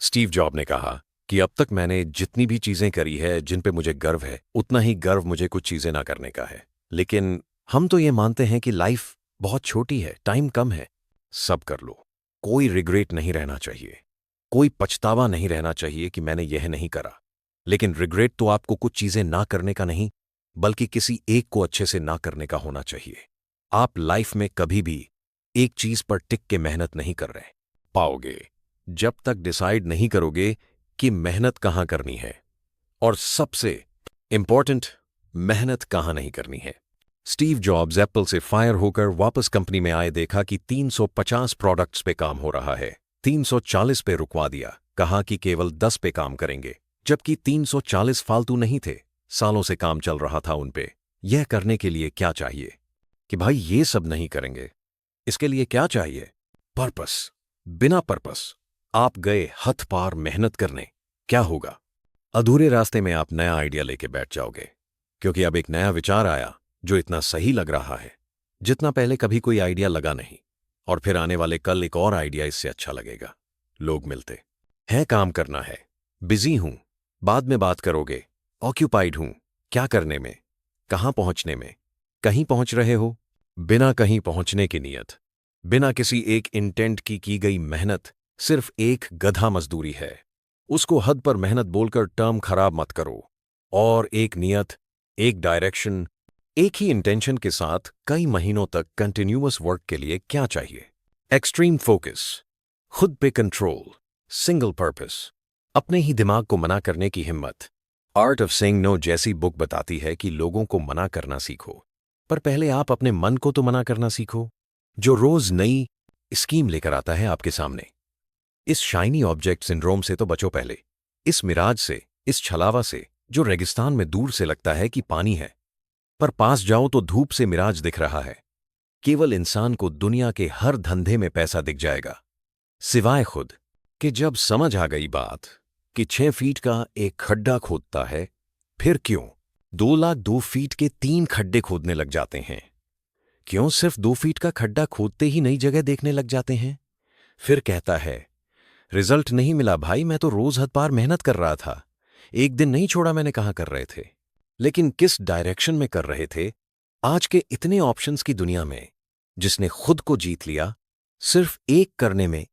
Steve job ने कहा कि अब तक मैंने जितनी भी चीजें करी है जिन पे मुझे गर्व है, उतना ही गर्व मुझे कुछ चीजें ना करने का है। लेकिन हम तो ये मानते हैं कि लाइफ बहुत छोटी है, टाइम कम है। सब कर लो, कोई रिग्रेट नहीं रहना चाहिए, कोई पछतावा नहीं रहना चाहिए कि मैंने यह नहीं करा। लेकिन रिग्रेट तो आपको कुछ चीजें ना करने का नहीं, बल्कि किसी एक को अच्छे से ना करने का होना चाहिए। आप लाइफ में कभी भी एक चीज पर टिक के मेहनत नहीं कर रहे पाओगे जब तक डिसाइड नहीं करोगे कि मेहनत कहां करनी है, और सबसे इंपॉर्टेंट, मेहनत कहां नहीं करनी है। स्टीव जॉब्स एप्पल से फायर होकर वापस कंपनी में आए, देखा कि 350 प्रोडक्ट्स पे काम हो रहा है। 340 पे रुकवा दिया, कहा कि केवल 10 पे काम करेंगे, जबकि 340 फालतू नहीं थे, सालों से काम चल रहा था उन पे। यह करने के लिए क्या चाहिए कि भाई ये सब नहीं करेंगे, इसके लिए क्या चाहिए? पर्पस। बिना पर्पस आप गए हथ पार मेहनत करने, क्या होगा? अधूरे रास्ते में आप नया आइडिया लेके बैठ जाओगे, क्योंकि अब एक नया विचार आया जो इतना सही लग रहा है जितना पहले कभी कोई आइडिया लगा नहीं। और फिर आने वाले कल एक और आइडिया इससे अच्छा लगेगा। लोग मिलते हैं, काम करना है, बिजी हूं, बाद में बात करोगे, ऑक्यूपाइड हूं, क्या करने में, कहां पहुंचने में, कहीं पहुंच रहे हो, बिना कहीं पहुंचने की नीयत, बिना किसी एक इंटेंट की गई मेहनत सिर्फ एक गधा मजदूरी है। उसको हद पर मेहनत बोलकर टर्म खराब मत करो। और एक नियत, एक डायरेक्शन, एक ही इंटेंशन के साथ कई महीनों तक कंटिन्यूअस वर्क के लिए क्या चाहिए? एक्सट्रीम फोकस, खुद पे कंट्रोल, सिंगल पर्पस, अपने ही दिमाग को मना करने की हिम्मत। आर्ट ऑफ सेइंग नो जैसी बुक बताती है कि लोगों को मना करना सीखो, पर पहले आप अपने मन को तो मना करना सीखो, जो रोज नई स्कीम लेकर आता है आपके सामने। इस शाइनी ऑब्जेक्ट सिंड्रोम से तो बचो पहले। इस मिराज से, इस छलावा से, जो रेगिस्तान में दूर से लगता है कि पानी है, पर पास जाओ तो धूप से मिराज दिख रहा है। केवल इंसान को दुनिया के हर धंधे में पैसा दिख जाएगा, सिवाय खुद कि जब समझ आ गई बात कि 6 फीट का एक खड्डा खोदता है, फिर क्यों 2 लाख 2 फीट के 3 खड्डे खोदने लग जाते हैं? क्यों सिर्फ 2 फीट का खड्डा खोदते ही नई जगह देखने लग जाते हैं? फिर कहता है, रिजल्ट नहीं मिला भाई, मैं तो रोज हद पार मेहनत कर रहा था, एक दिन नहीं छोड़ा मैंने, कहाँ कर रहे थे, लेकिन किस डायरेक्शन में कर रहे थे? आज के इतने ऑप्शंस की दुनिया में जिसने खुद को जीत लिया, सिर्फ एक करने में,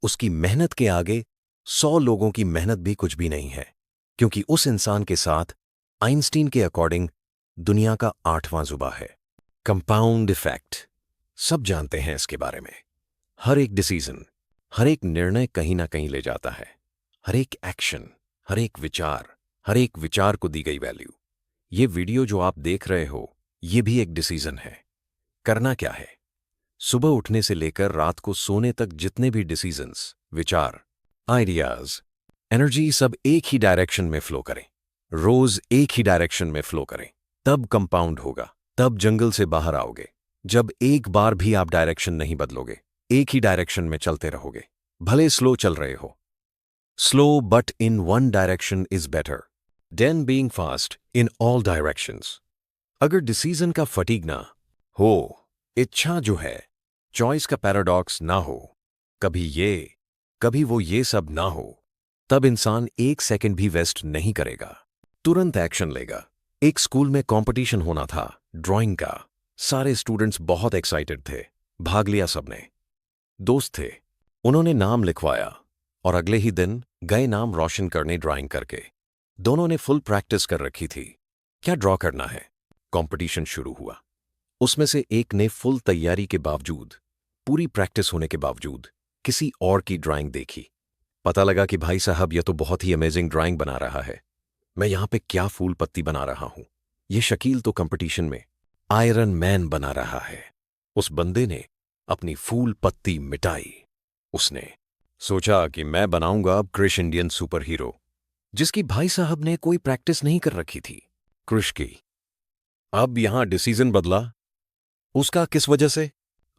उसकी मेहनत के आगे 100 लोगों की मेहनत भी कुछ भी नहीं है। क्योंकि उस इंसान के साथ आइंस्टीन के अकॉर्डिंग दुनिया का 8वां जुबा है, कंपाउंड इफेक्ट। सब जानते हैं इसके बारे में। हर एक डिसीजन, हर एक निर्णय कहीं ना कहीं ले जाता है। हर एक एक्शन, हर एक विचार को दी गई वैल्यू। ये वीडियो जो आप देख रहे हो, ये भी एक डिसीजन है। करना क्या है? सुबह उठने से लेकर रात को सोने तक जितने भी डिसीजंस, विचार, आइडियाज, एनर्जी, सब एक ही डायरेक्शन में फ्लो करें, रोज एक ही डायरेक्शन में फ्लो करें, तब कंपाउंड होगा। तब जंगल से बाहर आओगे, जब एक बार भी आप डायरेक्शन नहीं बदलोगे, एक ही डायरेक्शन में चलते रहोगे, भले स्लो चल रहे हो। Slow but in one direction is better than being fast in all directions. अगर डिसीजन का फटीग ना हो, इच्छा जो है, चॉइस का पैराडॉक्स ना हो, कभी ये कभी वो, ये सब ना हो, तब इंसान एक सेकंड भी वेस्ट नहीं करेगा, तुरंत एक्शन लेगा। एक स्कूल में कंपटीशन होना था ड्राइंग का। सारे स्टूडेंट्स बहुत एक्साइटेड थे, भाग लिया सबने। दोस्त थे, उन्होंने नाम लिखवाया और अगले ही दिन गए नाम रोशन करने ड्राइंग करके। दोनों ने फुल प्रैक्टिस कर रखी थी, क्या ड्रॉ करना है। कंपटीशन शुरू हुआ। उसमें से एक ने फुल तैयारी के बावजूद, पूरी प्रैक्टिस होने के बावजूद, किसी और की ड्राइंग देखी। पता लगा कि भाई साहब, यह तो बहुत ही अमेजिंग ड्राइंग बना रहा है, मैं यहां पे क्या फूल पत्ती बना रहा हूं। ये शकील तो कंपटीशन में आयरन मैन बना रहा है। उस बंदे ने अपनी फूल पत्ती मिटाई। उसने सोचा कि मैं बनाऊंगा अब क्रिश इंडियन सुपर हीरो, जिसकी भाई साहब ने कोई प्रैक्टिस नहीं कर रखी थी, क्रिश की। अब यहां डिसीजन बदला, उसका किस वजह से?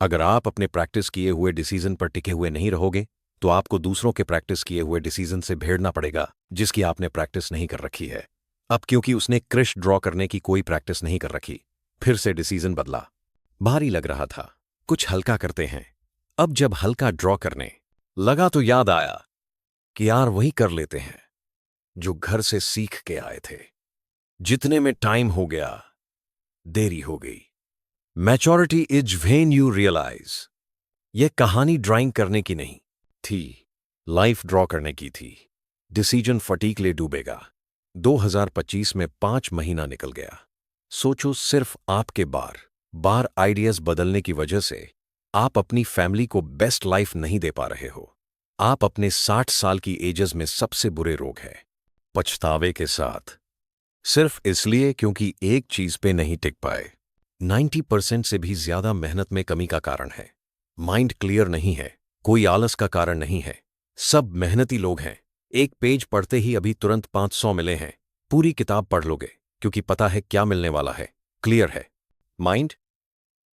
अगर आप अपने प्रैक्टिस किए हुए डिसीजन पर टिके हुए नहीं रहोगे, तो आपको दूसरों के प्रैक्टिस किए हुए डिसीजन से भिड़ना पड़ेगा, जिसकी आपने प्रैक्टिस नहीं कर रखी है। अब क्योंकि उसने क्रिश ड्रॉ करने की कोई प्रैक्टिस नहीं कर रखी, फिर से डिसीजन बदला। भारी लग रहा था, कुछ हल्का करते हैं। अब जब हल्का ड्रॉ करने लगा तो याद आया, कि यार वही कर लेते हैं जो घर से सीख के आए थे। जितने में टाइम हो गया, देरी हो गई। Maturity is when you realise. यह कहानी ड्राइंग करने की नहीं थी, लाइफ ड्रॉ करने की थी। डिसीजन फटीक ले डूबेगा। 2025 में 5 महीना निकल गया। सोचो, सिर्फ आपके बार बार आइडियाज बदलने की वजह से आप अपनी फैमिली को बेस्ट लाइफ नहीं दे पा रहे हो। आप अपने 60 साल की एजेस में सबसे बुरे रोग है, पछतावे के साथ। सिर्फ इसलिए क्योंकि एक चीज पे नहीं टिक पाए। 90% से भी ज्यादा मेहनत में कमी का कारण है। माइंड क्लियर नहीं है, कोई आलस का कारण नहीं है। सब मेहनती लोग हैं। एक पेज पढ़ते ही अभी तुरंत 500 मिले हैं। पूरी किताब पढ़ लोगे क्योंकि पता है क्या मिलने वाला है, क्लियर है। माइंड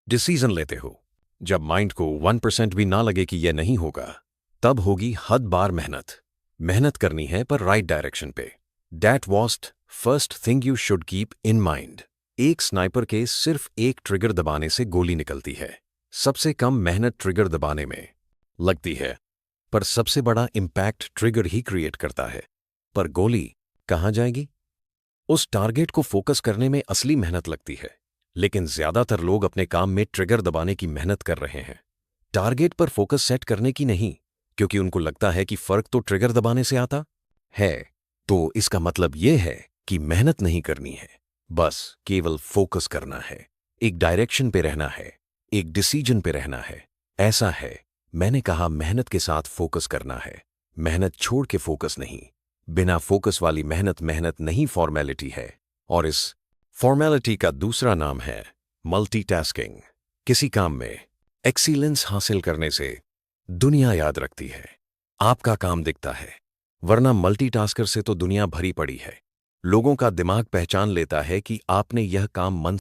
डिसीजन लेते हो। जब माइंड को 1% भी ना लगे कि यह नहीं होगा, तब होगी हद बार मेहनत। मेहनत करनी है पर राइट डायरेक्शन पे। That was first thing you should keep in mind. एक स्नाइपर के सिर्फ एक ट्रिगर दबाने से गोली निकलती है। सबसे कम मेहनत ट्रिगर दबाने में लगती है, पर सबसे बड़ा इंपैक्ट ट्रिगर ही क्रिएट करता है। पर गोली कहाँ जाएगी? उस टारगेट को फोकस करने में असली मेहनत लगती है। लेकिन ज्यादातर लोग अपने काम में ट्रिगर दबाने की मेहनत कर रहे हैं, टारगेट पर फोकस सेट करने की नहीं, क्योंकि उनको लगता है कि फर्क तो ट्रिगर दबाने से आता है। तो इसका मतलब यह है कि मेहनत नहीं करनी है, बस केवल फोकस करना है। एक डायरेक्शन पे रहना है, एक डिसीजन पे रहना है। ऐसा है, मैंने कहा मेहनत के साथ फोकस करना है, मेहनत छोड़ के फोकस नहीं। बिना फोकस वाली मेहनत मेहनत नहीं, फॉर्मेलिटी है। और इस फॉर्मेलिटी का दूसरा नाम है मल्टीटास्किंग। किसी काम में एक्सीलेंस हासिल करने से दुनिया याद रखती है, आपका काम दिखता है। वरना मल्टीटास्कर से तो दुनिया भरी पड़ी है। लोगों का दिमाग पहचान लेता है कि आपने यह काम मन